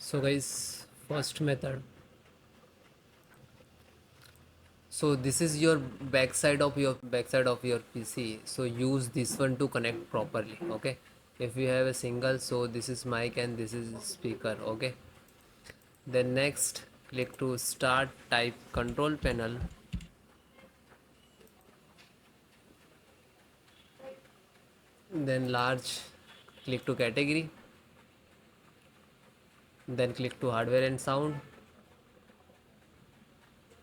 So guys, first method. So this is your backside of your PC. So use this one to connect properly. Okay. If you have a single, so this is mic and this is speaker. Okay. Then next, click to start. Type control panel. Then large. Click to category. Then click to hardware and sound.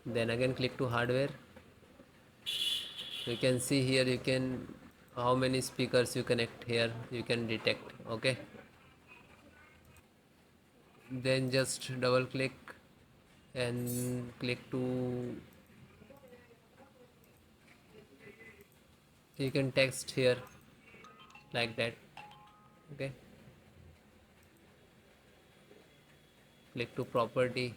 Then again click to hardware. You can see here you can how many speakers you connect here you can detect. Okay, then just double click and click to you can text here like that. Okay, click to property.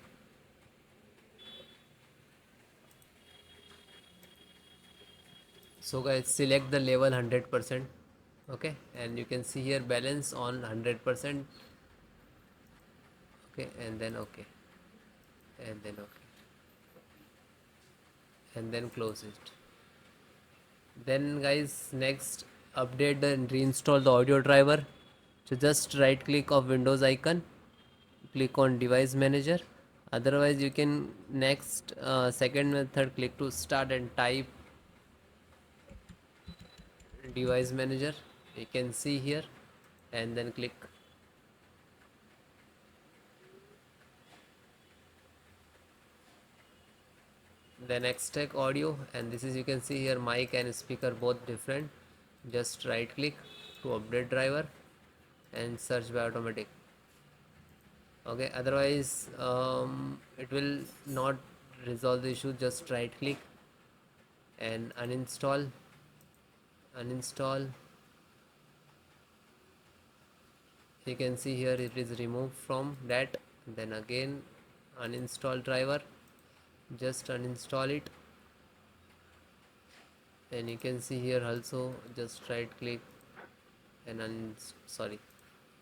So guys, select the level 100%. Okay, and you can see here balance on 100%. Okay, and then okay, and then okay, and then close it. Then guys, next update and reinstall the audio driver. So just right click of Windows icon, click on device manager. Otherwise you can next second method, click to start and type device manager. You can see here and then click. Then extract audio, and this is you can see here mic and speaker both different. Just right click to update driver and search by automatic. Okay, otherwise it will not resolve the issue. Just right click and uninstall. You can see here it is removed from that. Then again uninstall driver, just uninstall it. And you can see here also just right click and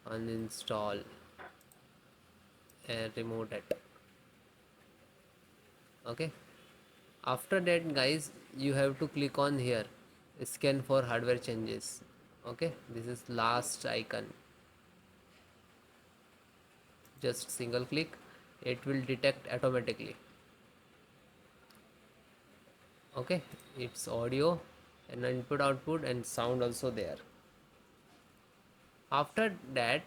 uninstall and remove it. Okay, after that guys, you have to click on here scan for hardware changes. Okay, this is last icon. Just single click, it will detect automatically. Okay, it's audio and input output and sound also there. After that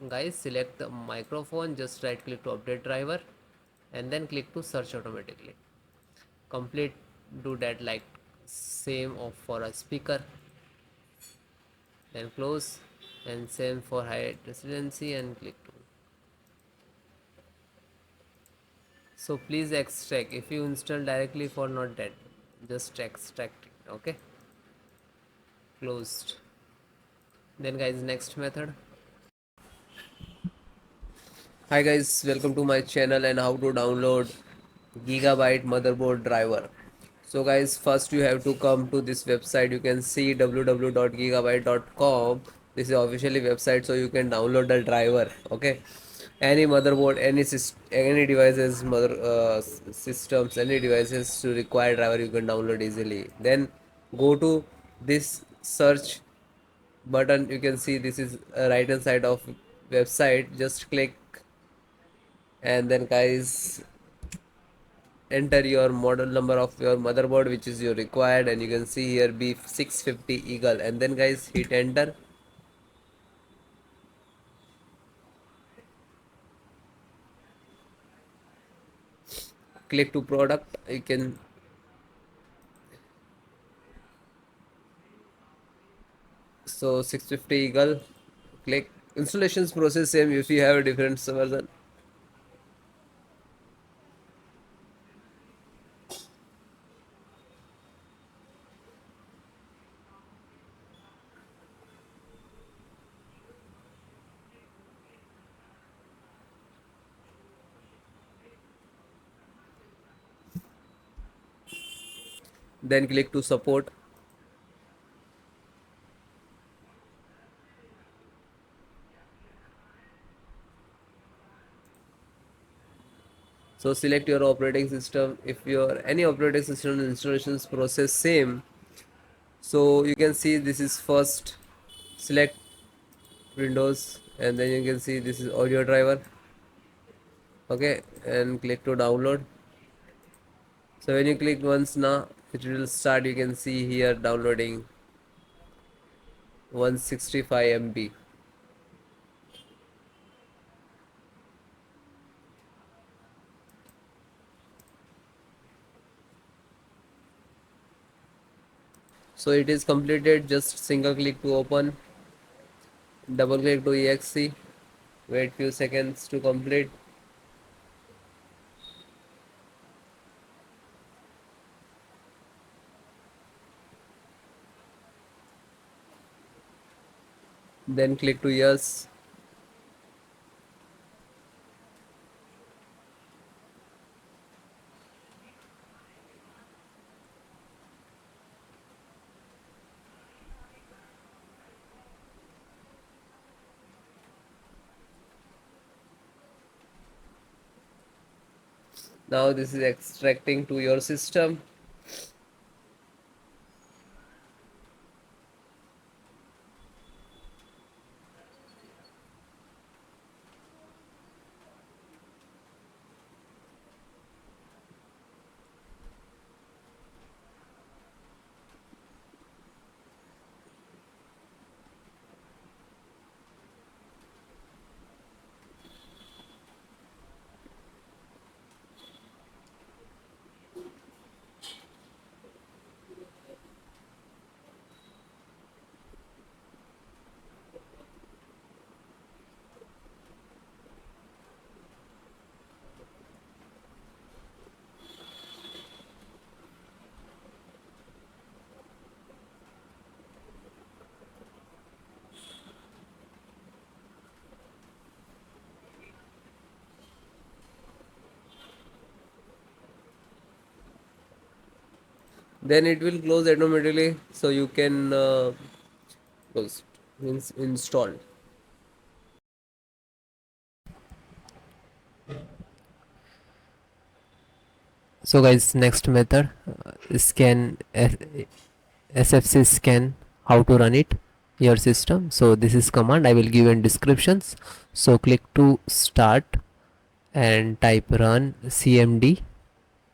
guys, select the microphone, just right click to update driver and then click to search automatically. Complete do that like same of for a speaker, then close, and same for high residency and click to. So please extract. If you install directly for not that, just extract it. Okay, closed. Then guys, next method. Hi guys, welcome to my channel and how to download Gigabyte motherboard driver. So guys, first you have to come to this website. You can see www.gigabyte.com. This is officially website, so you can download the driver. Okay, any motherboard, any devices, systems, any devices to require driver, you can download easily. Then go to this search button. You can see this is right hand side of website. Just click and then guys enter your model number of your motherboard which is your required, and you can see here B650 Eagle, and then guys hit enter. Click to product. You can so 650 Eagle, click. Installations process same if you have a different version. Then click to support. So select your operating system. If your any operating system installations process same, so you can see this is first. Select Windows, and then you can see this is audio driver. Okay, and click to download. So when you click once, now it will start. You can see here downloading 165 MB. So it is completed. Just single click to open, double click to exe, wait few seconds to complete. Then click to yes. Now this is extracting to your system. Then it will close automatically, so you can close it, means install. So guys, next method, scan sfc scan, how to run it your system. So this is command I will give in descriptions. So click to start and type run cmd,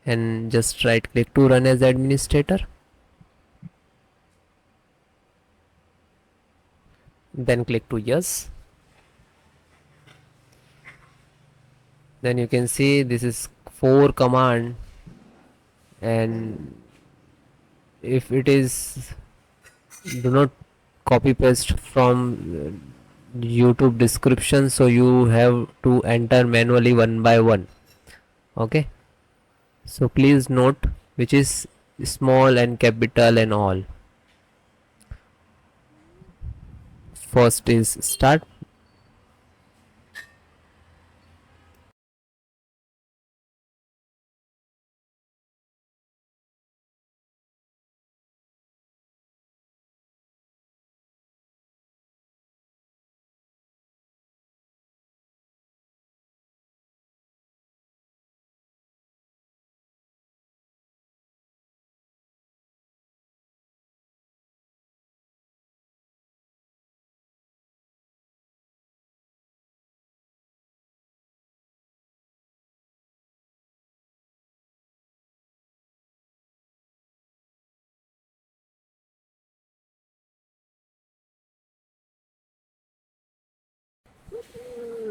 and just right click to run as administrator, then click to yes. Then you can see this is 4 command, and if it is, do not copy paste from YouTube description, so you have to enter manually one by one. Okay, so please note which is small and capital and all. First is start.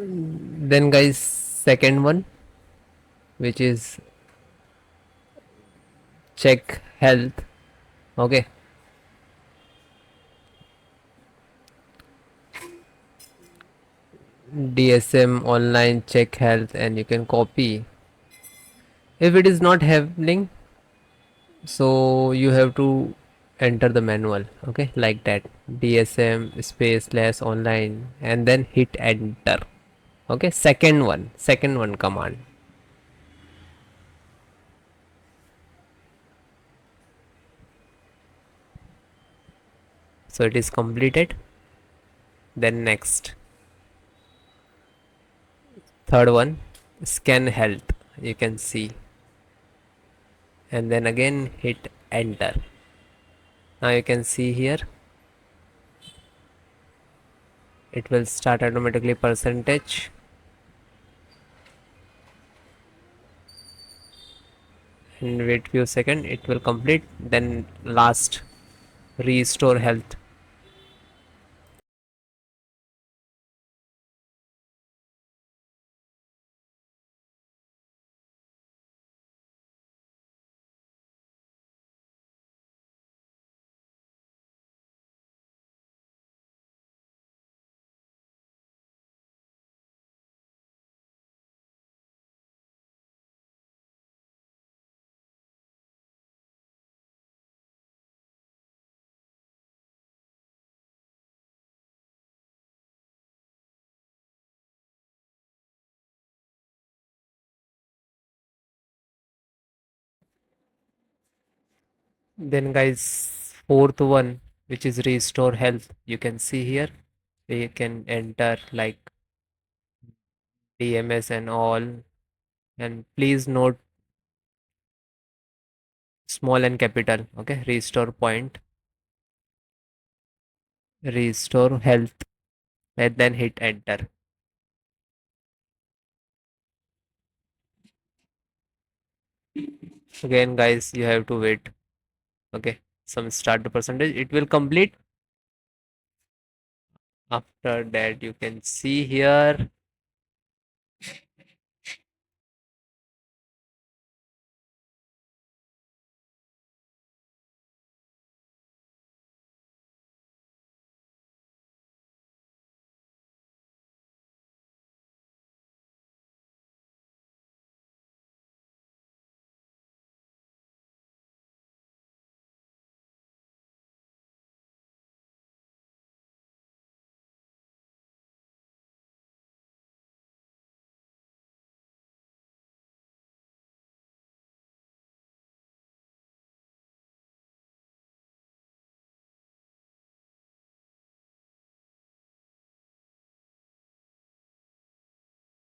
Then guys, second one, which is check health. Okay, DSM online check health, and you can copy. If it is not happening, so you have to enter the manual. Okay, like that, DSM space less online, and then hit enter. Okay, second one command. So it is completed. Then next, third one, scan health, you can see, and then again hit enter. Now you can see here it will start automatically percentage, and wait few seconds, it will complete. Then last, restore health. Then guys, fourth one, which is restore health, you can see here we can enter like DMS and all, and please note small and capital. Okay, restore point, restore health, and then hit enter. Again guys, you have to wait. Okay, some start the percentage, it will complete. After that you can see here